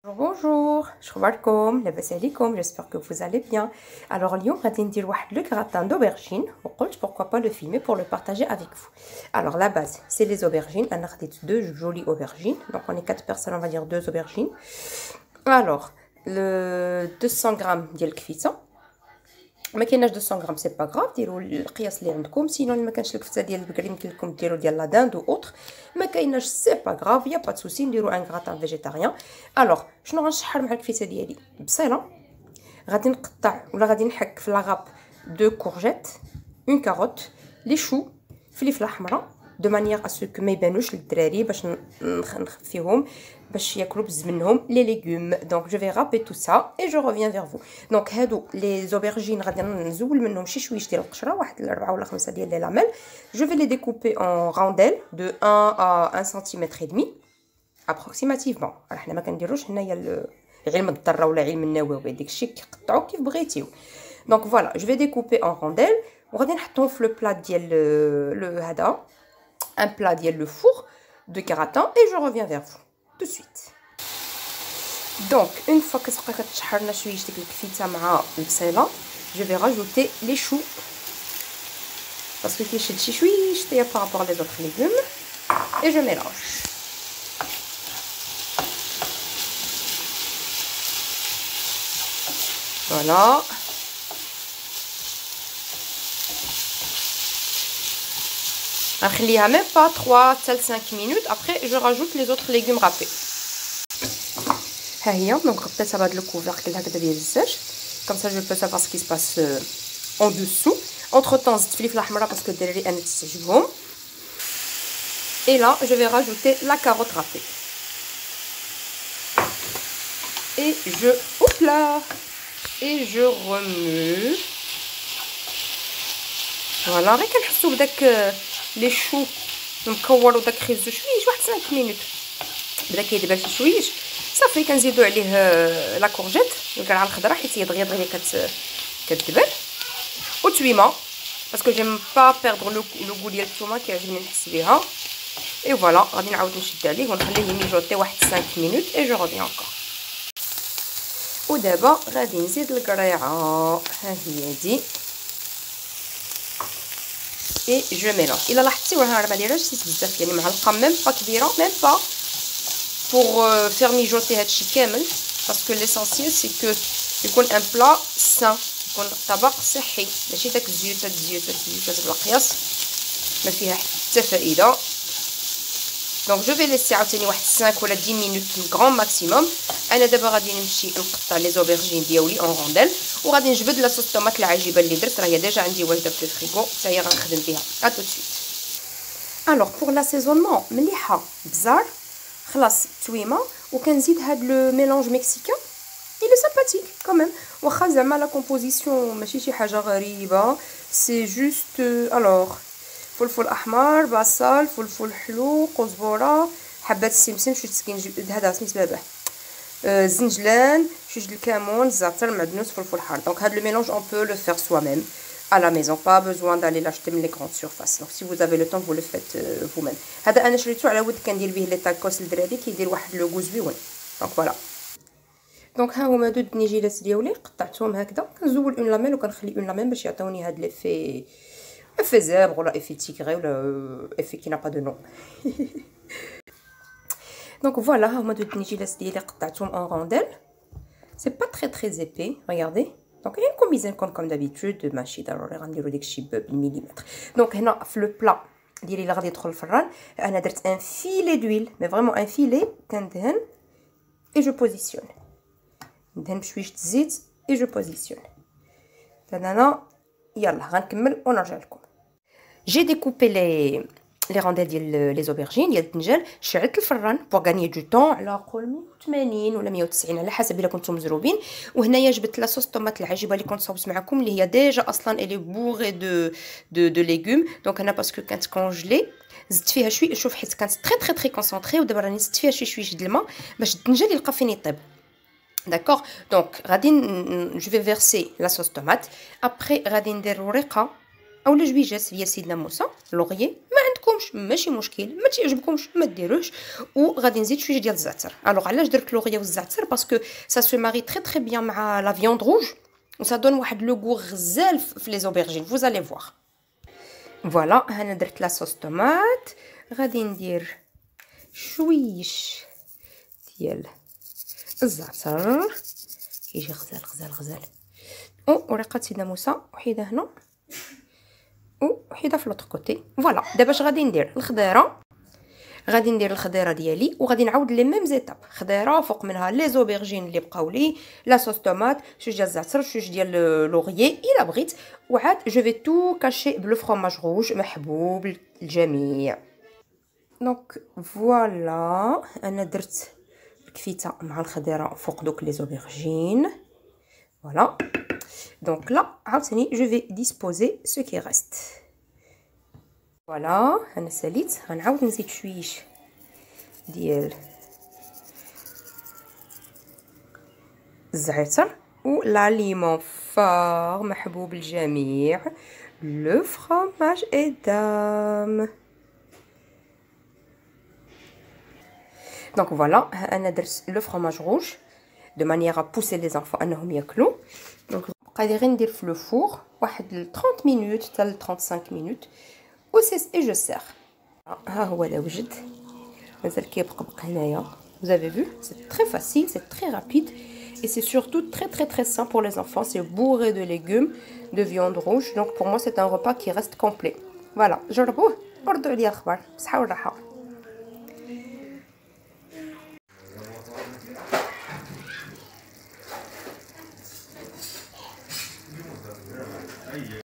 Bonjour, شخباركم لاباس عليكم j'espère que vous allez bien. Alors اليوم غادي ندير واحد le gratin d'aubergine وقلت pourquoi pas le filmer pour le partager avec vous. Alors la base c'est les aubergines, انا خديت deux jolies aubergines, donc on est 4 personnes, on va dire 2 aubergines. Alors le 200 grammes ديال الكفيته، ما كايناش 200 غرام سي با غراف، ديروا القياس اللي عندكم، سينو ما كانش الكفته ديال البقري يمكن لكم ديروا ديال لا داند و اوتر، ما كايناش سي با غراف، يا با سوسي نديروا ان غراتان فيجيتاريان. الوغ شنو غنشحر مع الكفته ديالي؟ بصيله غادي نقطع ولا غادي نحك في لاغاب 2 كورجيت، اون كاروت، لي شو، فلفله حمراء دو مانيير اسكو ما يبانوش للدراري باش نخفيهم باش ياكلوا بزز منهم لي ليغوم. دونك جو في رابي تو سا اي جو ريفيان فيغ فو. دونك هادو لي زوبرجين غادي نزول منهم شي شويش ديال القشره، واحد 4 ولا 5 ديال لي لاميل. جو في لي ديكوبي اون رانديل دو 1 à 1 سنتيمتر et demi ابروكسيماتيفمون. حنا ما كنديروش هنايا علم الضره ولا علم النووي، داكشي كيقطعوا كيف بغيتيو. دونك فوالا جو في ديكوبي اون رانديل وغادي نحطهم في لو بلا ديال لو هذا un plat ديال le four de gratin et je reviens vers vous tout de suite. Donc une fois كتبقى كتشحرنا شويه ديك الكفيته مع البصيله، je vais rajouter les choux parce que كيشد شي شويه طياب par rapport les autres légumes et je mélange. Voilà. نخليها même pas 3 حتى 5 minutes. Après je rajoute les autres légumes râpés. ها هي دونك غطيتها بهذا الكوفركل هكذا ديال الزاج، comme ça je peux savoir ce qui se passe en dessous. Entre temps زدت فلفله حمراء parce que الدراري انا تستعجبهم. Et là je vais rajouter la carotte râpée. Et je hop là et je remue. Voilà, غير كنحسوا بداك لي شو مكوروا داك خيزو شويش، واحد 5 مينوت بدا كيدبر شي شويش، صافي كنزيدوا عليه لا كورجيت القرعه الخضراء حيت هي دغيا كتدبر، وتويمه باسكو جيم با بيردر لو غو ديال الثومه، كيعجبني نحس بها. اي فوالا غادي نعاود نشد عليه ونخليه ميجوطي واحد 5 مينوت اي جو ريفيان انكور. ودابا غادي نزيد القريعه، ها هي دي et je mélange. الا لاحظتيو راه ما دايرهاش زيت بزاف، يعني معلقه ميم با كبيره، ميم با pour faire mijoter هادشي كامل، باسكو ليسونسيال سي كو يكون ان بلا سان، يكون طبق صحي، ماشي داك الزيوتات بالقياس ما فيها حتى فائده. دونك جو في ليسي عاوتاني واحد 5 ولا 10 مينوت غران ماكسيموم. انا دابا غادي نمشي نقطع لي زوبرجين ديالي اون رونديل وغادي نجبد لا صوص طوماط العجيبه اللي درت، راهي ديجا عندي واجده في الفريغو، حتى هي غنخدم بها. ا تو سويت. الوغ بور لاسيزونمون مليحه بزار خلاص تويمه، وكنزيد هاد لو ميلونج مكسيكان il est sympathique quand même. واخا زعما لا كومبوزيسيون ماشي شي حاجه غريبه، سي جوست الوغ فلفل احمر، بصل، فلفل حلو، قزبره، حبات السمسم، شويه سكينجبير هذا سميت باباه، الزنجلان، شويه الكمون، الزعتر، معدنوس، فلفل حار. دونك هاد لو ميلونج اون بو لو فير سوا ميم à la maison, pas besoin d'aller l'acheter dans les grandes surfaces. Donc si vous avez le temps vous le faites vous-même. هذا انا شريته على ود كندير به لي تاكوس للدراري، كيدير واحد لو غو زوين. دونك فوالا. دونك ها هما دو النيجيلات ديالي قطعتهم هكذا، كنزول اون لاميل وكنخلي اون لاميل باش يعطيوني هاد ليفي افي زبر ولا افي تيغري ولا افي كي نا با دو نو. دونك فوالا ها هما دو النيجيلات ديالي قطعتهم اون رونديل. سي با تري تري ايبي، regardez. دونك هي كومبيزين كوم دابيتود، ماشي ضروري غنديرو داكشي بالمليمتر. دونك هنا في لو بلا ديالي اللي غادي يدخل الفران انا درت ان فيلي دويل، مي فريمون ان فيلي، كندهن اي جو بوزيسيون، ندهن بشويش الزيت اي جو بوزيسيون. انا يلا غنكمل ونرجع لكم. جي ديكوبي لي رونديل ديال لي زوبرجين ديال الدنجال، شعلت الفران بوغ غاني دو طون على قول 180 ولا 190 على حسب الا كنتم مزروبين. وهنايا جبت لا صوص طوماط العجيبه اللي كنت صوبت معكم، اللي هي ديجا اصلا الي بوغي دو ليغوم. دونك انا باسكو كانت كونجلي زدت فيها شويه، شوف حيت كانت تري تري كونسونطري، ودابا راني زدت فيها شويه د الماء باش الدنجال يلقى فين يطيب. داكوغ دونك غادي جو في فيرسي لا صوص طوماط، ابري غادي ندير ورقه اولا جويجات ديال سيدنا موسى لوغيي، ما عندكم يعجبكمش ماشي مشكل، ما تعجبكمش ما ديروهش. وغادي نزيد شويه ديال الزعتر. الوغ علاش درت لوغيا والزعتر؟ باسكو سا سو ماري تري بيان مع لا فياند روج و سا دون واحد لو غو غزال في لي زوبرجين. فوز الي فوار. فوالا هنا درت لا صوص طوماط. غادي ندير شويش ديال الزعتر كيجي غزال غزال غزال. ورقه سيدنا موسى وحيده هنا وحيده في لوطر كوتي. فوالا دابا اش غادي ندير؟ الخضيره. غادي ندير الخضيره ديالي وغادي نعاود لي ميم زيتاب. خضيره فوق منها لي زوبرجين اللي بقاو لي، لا صوص طوماط، شويه ديال الزعتر، شويه ديال لوغيي الا بغيت. وعاد جو في تو كاشي بلو فرomage روج محبوب الجميع. دونك فوالا انا درت الكفيته مع الخضيره فوق دوك لي زوبرجين. فوالا دونك لا عاوتاني جو في ديسبوزي سو كي ريست. فوالا انا ساليت. غنعاود نزيد شويش ديال الزعتر و لا ليمون فار محبوب الجميع، لو فرomage ادام. دونك فوالا انا درت لو فرomage روج دو مانيير ا بوسي لي زانفون انهم ياكلوا. دونك بقى لي غير ندير في لو فور واحد 30 مينوت حتى 35 مينوت و سي اي جو سير. ها هو لا وجد مازال كيبقى هنايا. Vous avez vu, c'est très facile, c'est très rapide et c'est surtout très sain pour les enfants. C'est bourré de légumes, de viande rouge. Donc pour moi c'est un repas qui reste complet. Voilà, جربوه وردوا لي اخبار. بصحة والراحة.